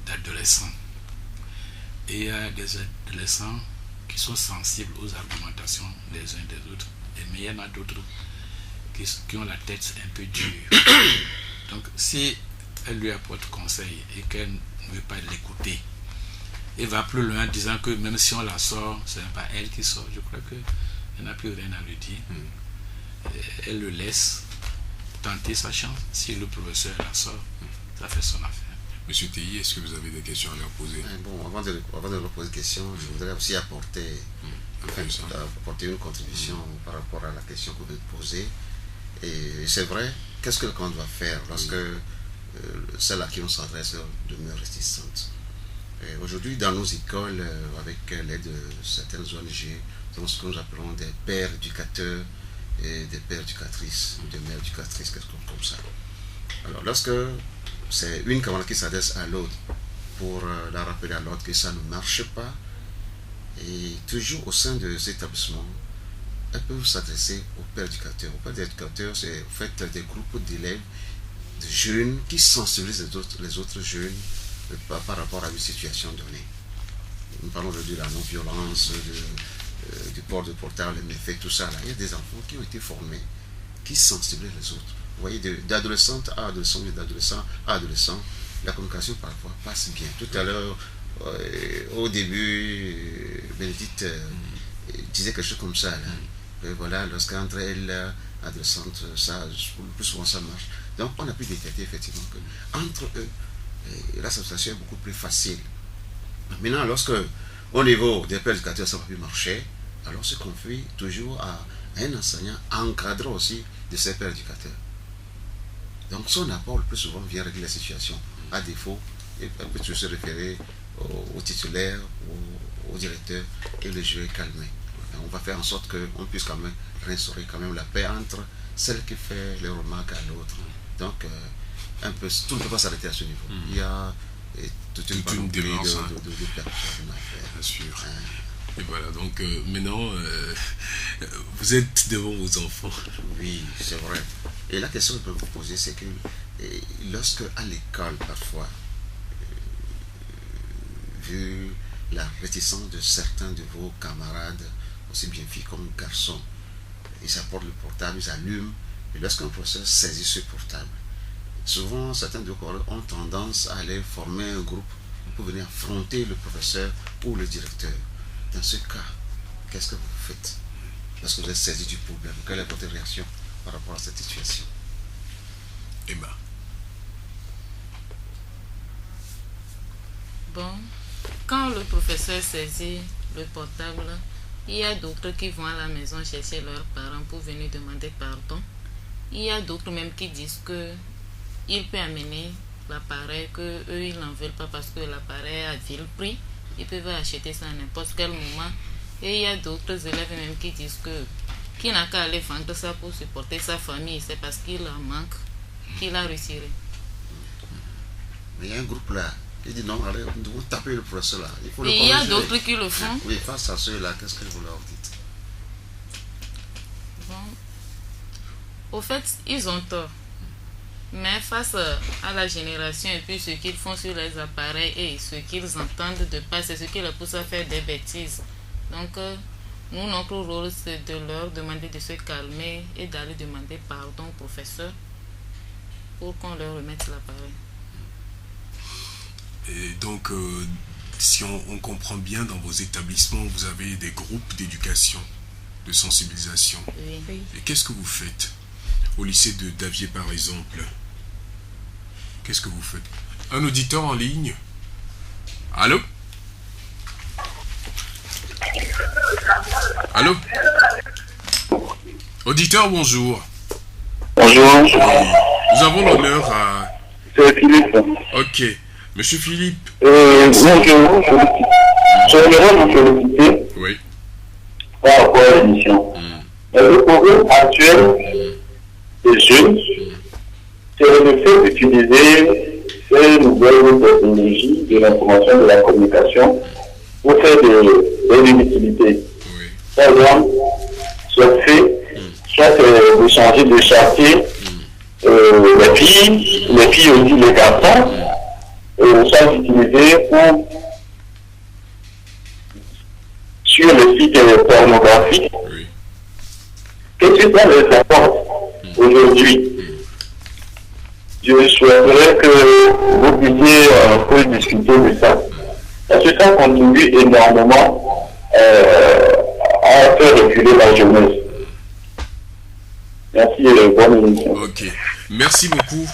d'adolescents. Et il y a des adolescents qui sont sensibles aux argumentations des uns des autres. Mais il y en a d'autres qui ont la tête un peu dure. Donc si elle lui apporte conseil et qu'elle ne veut pas l'écouter, elle va plus loin en disant que même si on la sort, ce n'est pas elle qui sort. Je crois qu'elle n'a plus rien à lui dire. Elle le laisse tenter sa chance. Si le professeur la sort, ça fait son affaire. Monsieur Théi, est-ce que vous avez des questions à leur poser? Bon, avant de leur poser des questions, je voudrais aussi apporter une contribution par rapport à la question que vous avez posée. Et c'est vrai, qu'est-ce que le camp doit faire lorsque celle à qui on s'adresse demeure réticente? Aujourd'hui, dans nos écoles, avec l'aide de certaines ONG, nous avons ce que nous appelons des pères éducateurs des pères éducatrices ou des mères éducatrices, quelque chose comme ça. Alors, lorsque c'est une camarade qui s'adresse à l'autre pour la rappeler à l'autre que ça ne marche pas, et toujours au sein de cet établissement, elles peuvent s'adresser aux pères éducateurs. Aux pères éducateurs, c'est en fait des groupes d'élèves, de jeunes qui sensibilisent les autres jeunes par rapport à une situation donnée. Nous parlons de la non-violence, du port de portable, les méfaits, tout ça. Là. Il y a des enfants qui ont été formés, qui sensibilisent les autres. Vous voyez, d'adolescente à adolescent et d'adolescent à adolescent, la communication parfois passe bien. Tout à l'heure, au début, Bénédicte disait quelque chose comme ça. Là. Et voilà, lorsqu'entre elles, adolescentes, ça, le plus souvent ça marche. Donc on a pu détecter effectivement qu'entre eux, la situation est beaucoup plus facile. Maintenant, lorsque au niveau des pères éducateurs, ça ne va plus marcher, alors on se confie toujours à un enseignant encadrant aussi de ces pères éducateurs. Donc son apport le plus souvent vient régler la situation. À défaut, il peut toujours se référer au titulaire, au directeur et le jeu est calmé. On va faire en sorte qu'on puisse quand même restaurer quand même la paix entre celle qui fait les remarques à l'autre. Donc un peu, tout ne peut pas s'arrêter à ce niveau. Il y a toute une démarche de personnes à faire. Bien sûr. Et voilà, donc maintenant, vous êtes devant vos enfants. Oui, c'est vrai. Et la question que je peux vous poser, c'est que lorsque à l'école, parfois, vu la réticence de certains de vos camarades, aussi bien filles comme garçons, ils apportent le portable, ils allument, et lorsqu'un professeur saisit ce portable, souvent certains de vos collègues ont tendance à aller former un groupe pour venir affronter le professeur ou le directeur. Dans ce cas, qu'est-ce que vous faites lorsque vous êtes saisi du problème? Quelle est votre réaction par rapport à cette situation? Emma. Bon, quand le professeur saisit le portable, il y a d'autres qui vont à la maison chercher leurs parents pour venir demander pardon. Il y a d'autres même qui disent que il peut amener l'appareil, que eux ils n'en veulent pas parce que l'appareil a vil prix. Ils peuvent acheter ça à n'importe quel moment. Et il y a d'autres élèves même qui disent que qu'il n'a qu'à aller vendre ça pour supporter sa famille, c'est parce qu'il en manque qu'il a retiré. Mais il y a un groupe là qui dit non, allez, nous devons taper le professeur là. Et il y a d'autres qui le font. Oui, face à ceux-là, qu'est-ce que vous leur dites? Bon, au fait, ils ont tort. Mais face à la génération et puis ce qu'ils font sur les appareils et ce qu'ils entendent de pas, c'est ce qui les pousse à faire des bêtises. Donc, nous, notre rôle, c'est de leur demander de se calmer et d'aller demander pardon au professeur pour qu'on leur remette l'appareil. Et donc, si on comprend bien, dans vos établissements, vous avez des groupes d'éducation, de sensibilisation. Oui. Et qu'est-ce que vous faites? Au lycée de Davier, par exemple, qu'est-ce que vous faites? Un auditeur en ligne? Allô? Allô? Auditeur, bonjour. Bonjour. Nous avons l'honneur à... C'est Philippe. Ok. Monsieur Philippe. Bonjour. J'aimerais vous féliciter Oui. par rapport à l'émission. Le problème actuel des jeunes, c'est le fait d'utiliser ces nouvelles technologies de l'information et de la communication pour faire des inutilités. Oui. Par exemple, soit c'est de changer de quartier, les filles aussi, les garçons, sont utilisés sur le site pornographique. Oui. Qu'est-ce que ça les apporte aujourd'hui? Je souhaiterais que vous puissiez un peu discuter de ça. Parce que ça contribue énormément à faire reculer la jeunesse. Merci et bonne émission. Ok. Merci beaucoup.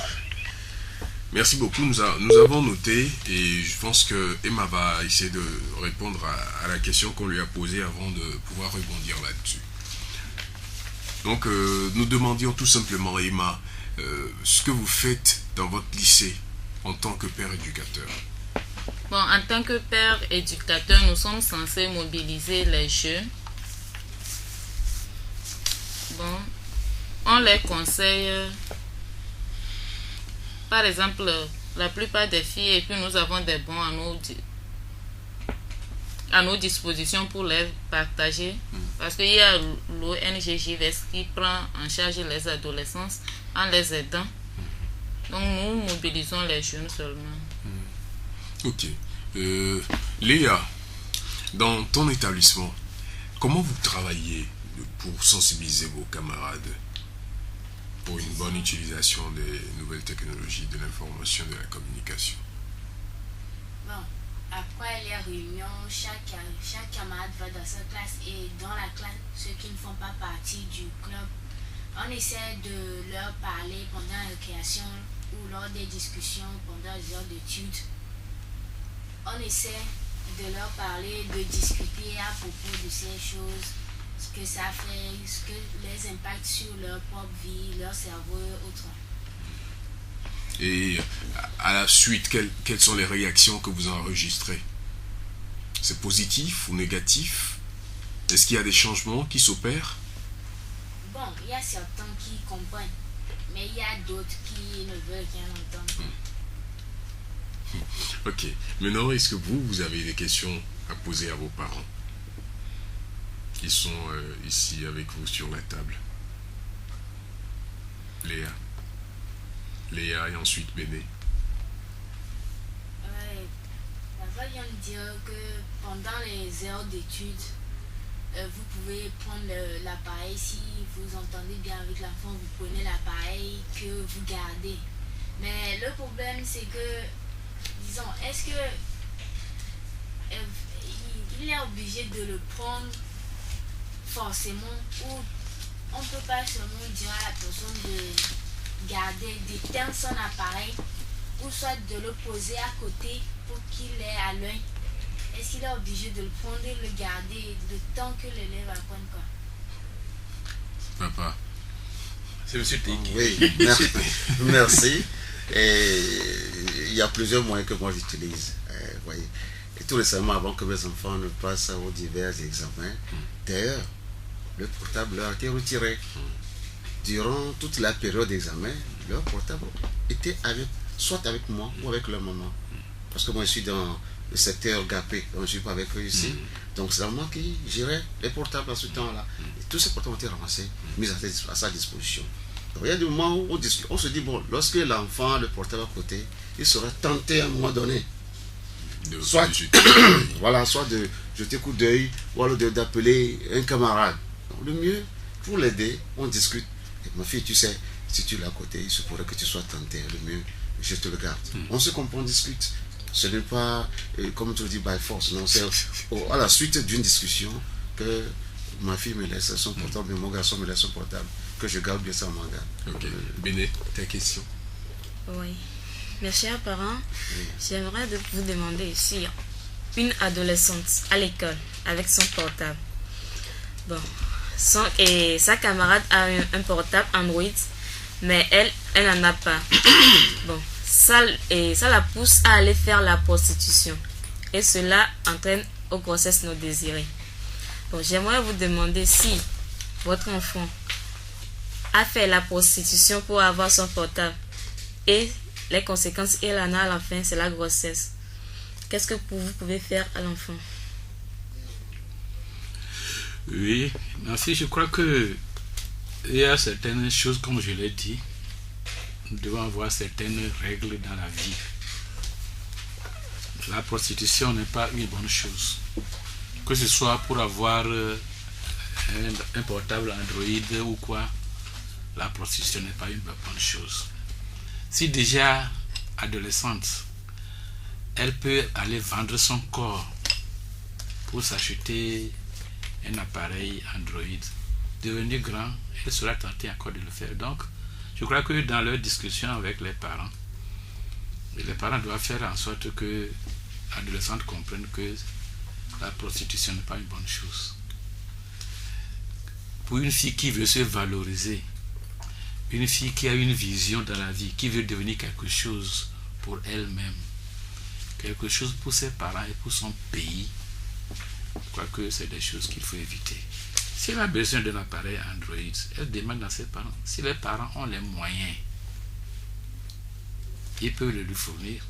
Merci beaucoup. Nous avons noté et je pense que Emma va essayer de répondre à la question qu'on lui a posée avant de pouvoir rebondir là-dessus. Donc, nous demandions tout simplement, Emma, ce que vous faites dans votre lycée en tant que père éducateur. Bon, en tant que père éducateur, nous sommes censés mobiliser les jeunes Bon, on les conseille, par exemple, la plupart des filles, et puis nous avons des bons à nos dispositions pour les partager, parce qu'il y a l'ONG-JVS qui prend en charge les adolescents en les aidant. Donc nous mobilisons les jeunes seulement. Ok. Léa, dans ton établissement, comment vous travaillez pour sensibiliser vos camarades pour une bonne utilisation des nouvelles technologies de l'information et de la communication? Bon, après les réunions, chaque camarade va dans sa classe et dans la classe, ceux qui ne font pas partie du club, on essaie de leur parler pendant la récréation ou lors des discussions pendant les heures d'études. On essaie de leur parler, de discuter à propos de ces choses, ce que ça fait, ce que les impacts sur leur propre vie, leur cerveau et autres. Et à la suite, quelles sont les réactions que vous enregistrez? C'est positif ou négatif? Est-ce qu'il y a des changements qui s'opèrent? Bon, il y a certains qui comprennent, mais il y a d'autres qui ne veulent rien entendre. Ok. Maintenant, est-ce que vous avez des questions à poser à vos parents qui sont ici avec vous sur la table? Léa et ensuite Béné. Papa vient de dire que pendant les heures d'études, vous pouvez prendre l'appareil. Si vous entendez bien avec l'enfant, vous prenez l'appareil que vous gardez. Mais le problème, c'est que, disons, est-ce que il est obligé de le prendre forcément, ou on ne peut pas seulement dire à la personne de garder, d'éteindre son appareil, ou soit de le poser à côté pour qu'il ait à l'œil? Est-ce qu'il est obligé de le prendre et le garder le temps que l'élève apprenne quoi? Papa. C'est monsieur Tiki. Oui, merci. Et il y a plusieurs moyens que moi j'utilise. Voyez. Et tout récemment, avant que mes enfants ne passent aux divers examens, d'ailleurs, le portable leur a été retiré. Durant toute la période d'examen, leur portable était soit avec moi ou avec leur maman. Parce que moi je suis dans le secteur GAPé, donc je ne suis pas avec eux ici. Donc c'est la maman qui gérait les portables à ce temps-là. Et tous ces portables ont été ramassés, mis à sa disposition. Donc il y a des moments où on se dit, bon, lorsque l'enfant a le portable à côté, il sera tenté à un moment donné. Soit de jeter coup d'œil, ou alors d'appeler un camarade. Donc, le mieux, pour l'aider, on discute. Et ma fille, tu sais, si tu l'as à côté, il se pourrait que tu sois tenté. Le mieux, je te le garde. On se comprend, on discute. Ce n'est pas, comme tu le dis, by force. Non, c'est à la suite d'une discussion que ma fille me laisse son portable et mon garçon me laisse son portable, que je garde bien ça en garde. Ok. Béné, ta question? Oui. Mes chers parents, j'aimerais vous demander si une adolescente à l'école avec son portable, bon, et sa camarade a un portable Android, mais elle n'en a pas. Bon, ça la pousse à aller faire la prostitution. Et cela entraîne aux grossesses non désirées. Bon, j'aimerais vous demander si votre enfant a fait la prostitution pour avoir son portable et les conséquences il en a à la fin, c'est la grossesse. Qu'est-ce que vous pouvez faire à l'enfant? Oui, merci. Je crois que il y a certaines choses, comme je l'ai dit, nous devons avoir certaines règles dans la vie. La prostitution n'est pas une bonne chose. Que ce soit pour avoir un portable Android ou quoi, la prostitution n'est pas une bonne chose. Si déjà adolescente, elle peut aller vendre son corps pour s'acheter un appareil Android, devenir grand, elle sera tentée encore de le faire. Donc, je crois que dans leur discussion avec les parents doivent faire en sorte que l'adolescente comprenne que la prostitution n'est pas une bonne chose. Pour une fille qui veut se valoriser, une fille qui a une vision dans la vie, qui veut devenir quelque chose pour elle-même, quelque chose pour ses parents et pour son pays, je crois que c'est des choses qu'il faut éviter. Si elle a besoin d'un appareil Android, elle demande à ses parents. Si les parents ont les moyens, ils peuvent le lui fournir.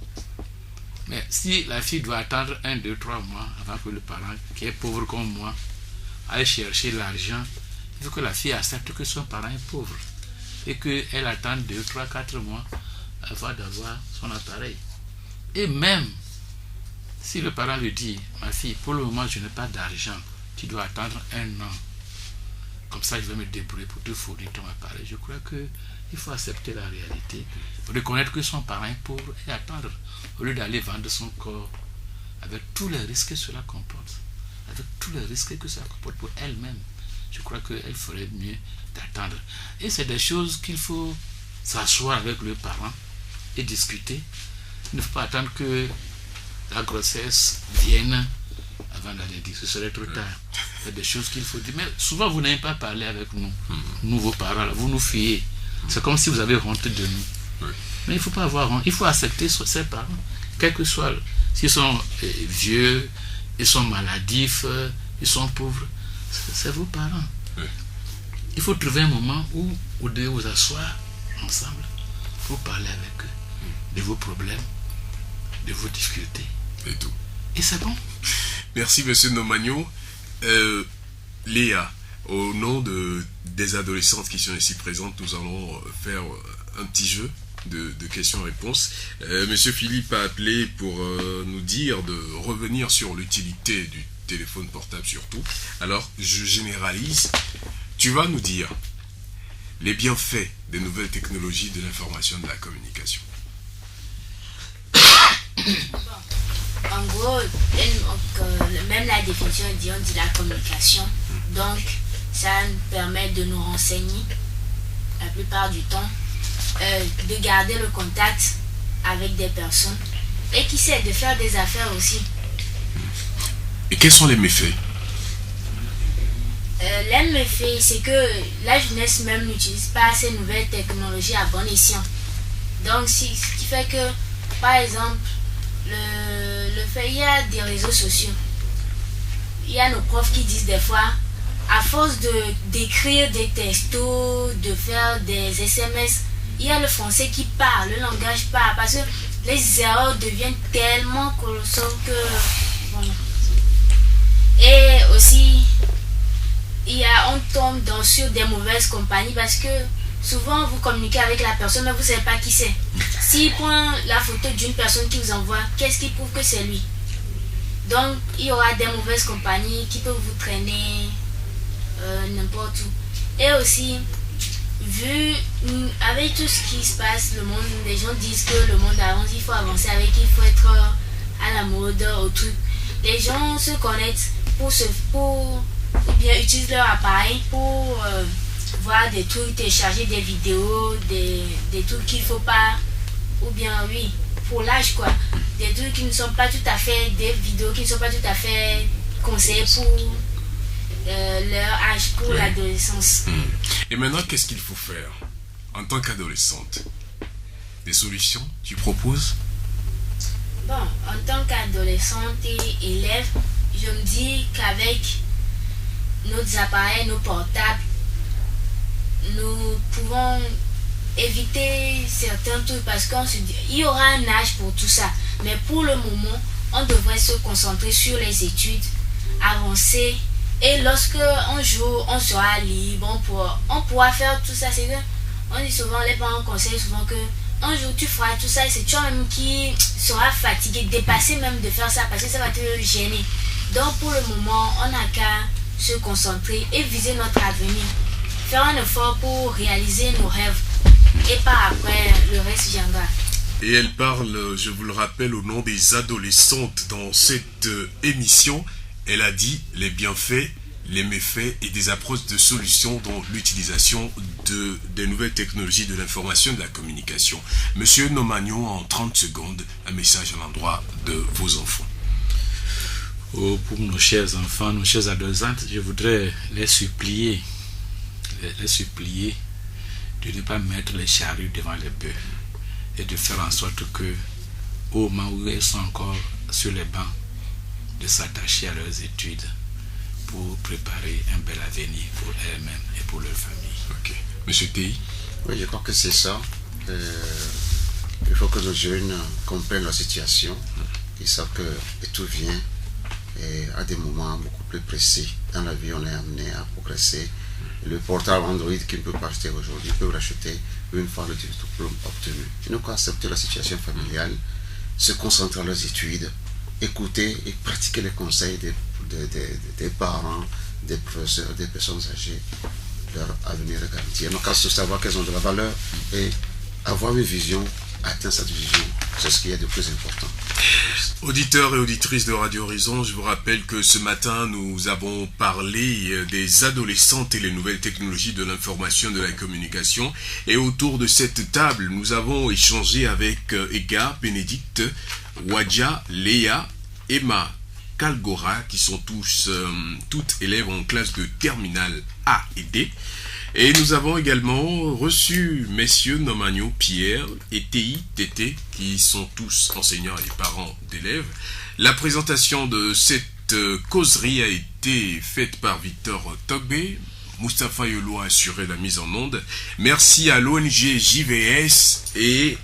Mais si la fille doit attendre 1, 2, 3 mois avant que le parent, qui est pauvre comme moi, aille chercher l'argent, il faut que la fille accepte que son parent est pauvre et qu'elle attende 2, 3, 4 mois avant d'avoir son appareil. Et même si le parent lui dit, ma fille, pour le moment je n'ai pas d'argent, tu dois attendre 1 an, comme ça je vais me débrouiller pour te fournir ton appareil. Je crois qu'il faut accepter la réalité, reconnaître que son parent est pauvre et attendre, au lieu d'aller vendre son corps avec tous les risques que cela comporte, avec tous les risques que cela comporte pour elle-même. Je crois qu'elle ferait mieux d'attendre. Et c'est des choses qu'il faut s'asseoir avec le parent et discuter. Il ne faut pas attendre que la grossesse vienne avant d'aller dire, ce serait trop tard. Il y a des choses qu'il faut dire. Mais souvent, vous n'avez pas parlé avec nous, nous, vos parents, là, vous nous fuyez. C'est comme si vous avez honte de nous. Mais il ne faut pas avoir honte. Il faut accepter ses parents, quel que soit. S'ils sont vieux, ils sont maladifs, ils sont pauvres, c'est vos parents. Il faut trouver un moment où vous devez vous asseoir ensemble pour parler avec eux de vos problèmes, de vos difficultés. Et tout. Et c'est bon. Merci, monsieur Nomagno. Léa, au nom des adolescentes qui sont ici présentes, nous allons faire un petit jeu de questions-réponses. Monsieur Philippe a appelé pour nous dire de revenir sur l'utilité du téléphone portable surtout. Alors, je généralise. Tu vas nous dire les bienfaits des nouvelles technologies de l'information et de la communication. En gros, même la définition dit la communication. Donc, ça nous permet de nous renseigner la plupart du temps, de garder le contact avec des personnes et qui sait de faire des affaires aussi. Et quels sont les méfaits? Les méfaits, c'est que la jeunesse même n'utilise pas ces nouvelles technologies à bon escient. Donc, ce qui fait que, par exemple, le fait, il y a des réseaux sociaux. Il y a nos profs qui disent des fois, à force d'écrire des textos, de faire des SMS, il y a le français qui part, le langage part, parce que les erreurs deviennent tellement colossales que... Voilà. Et aussi, on tombe sur des mauvaises compagnies parce que souvent vous communiquez avec la personne mais vous ne savez pas qui c'est. S'il prend la photo d'une personne qui vous envoie, qu'est-ce qui prouve que c'est lui? Donc il y aura des mauvaises compagnies qui peuvent vous traîner n'importe où. Et aussi, avec tout ce qui se passe, le monde, les gens disent que le monde avance, il faut avancer avec, il faut être à la mode, au truc. Les gens se connectent ou bien utilisent leur appareil pour voir des trucs, télécharger des vidéos, des trucs qu'il ne faut pas, ou bien oui, pour l'âge quoi, des trucs qui ne sont pas tout à fait, des vidéos qui ne sont pas tout à fait conseillées pour leur âge, pour l'adolescence. Et maintenant, qu'est-ce qu'il faut faire en tant qu'adolescente? Des solutions tu proposes? Bon, en tant qu'adolescente et élève, je me dis qu'avec nos appareils, nos portables, nous pouvons éviter certains trucs parce qu'on se dit il y aura un âge pour tout ça. Mais pour le moment, on devrait se concentrer sur les études, avancer. Et lorsque un jour on sera libre, on pourra faire tout ça. C'est que on dit souvent, les parents conseillent souvent que un jour tu feras tout ça et c'est toi-même qui seras fatigué, dépassé même de faire ça parce que ça va te gêner. Donc pour le moment, on n'a qu'à se concentrer et viser notre avenir. Faire un effort pour réaliser nos rêves. Et par après, le reste viendra. Et elle parle, je vous le rappelle, au nom des adolescentes dans cette émission. Elle a dit les bienfaits, les méfaits et des approches de solutions dans l'utilisation des nouvelles technologies de l'information et de la communication. Monsieur Nomagno, en 30 secondes, un message à l'endroit de vos enfants. Oh, pour nos chers enfants, nos chers adolescentes, je voudrais les supplier de ne pas mettre les charrues devant les bœufs et de faire en sorte que, au moment où ils sont encore sur les bancs, de s'attacher à leurs études pour préparer un bel avenir pour elles-mêmes et pour leur famille. Ok. Monsieur Tei? Oui, je crois que c'est ça. Il faut que nos jeunes comprennent la situation. Ils savent que tout vient et à des moments beaucoup plus précis. Dans la vie, on est amené à progresser. Le portable Android qui peut pas acheter aujourd'hui, peut l'acheter une fois le diplôme obtenu. Ils n'ont qu'à accepter la situation familiale, se concentrer sur leurs études, écouter et pratiquer les conseils des parents, des professeurs, des personnes âgées. Leur avenir est garanti. Ils n'ont qu'à se savoir qu'elles ont de la valeur et avoir une vision, atteindre cette vision, c'est ce qui est de plus important. Auditeurs et auditrices de Radio Horizon, je vous rappelle que ce matin, nous avons parlé des adolescentes et les nouvelles technologies de l'information et de la communication. Et autour de cette table, nous avons échangé avec Ega, Bénédicte, Wadja, Léa, Emma, Kalgora, qui sont toutes élèves en classe de terminale A et D. Et nous avons également reçu messieurs Nomagno, Pierre et Tei, Tété, qui sont tous enseignants et parents d'élèves. La présentation de cette causerie a été faite par Victor Togbe. Mustapha Yolo a assuré la mise en onde. Merci à l'ONG JVS et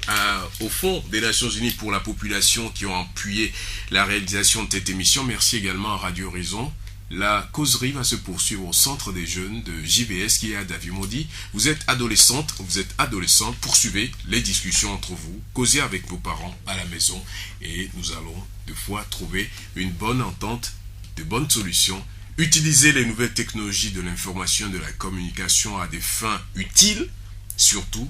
au Fonds des Nations Unies pour la population qui ont appuyé la réalisation de cette émission. Merci également à Radio Horizon. La causerie va se poursuivre au centre des jeunes de JVS qui est à Davimodi. Vous êtes adolescente, vous êtes adolescent, poursuivez les discussions entre vous, causez avec vos parents à la maison et nous allons de fois trouver une bonne entente, de bonnes solutions. Utilisez les nouvelles technologies de l'information et de la communication à des fins utiles. Surtout,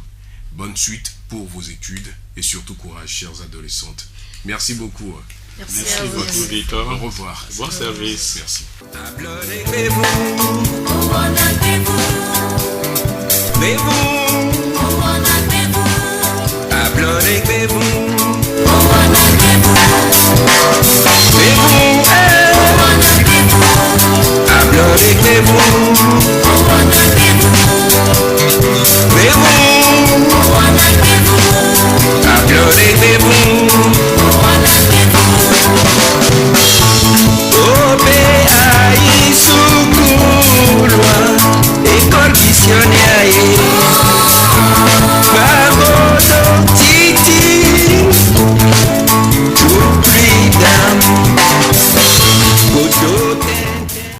bonne suite pour vos études et surtout courage, chères adolescentes. Merci beaucoup. Merci Merci beaucoup, Victor. Au revoir. Bon service. Merci. Habló de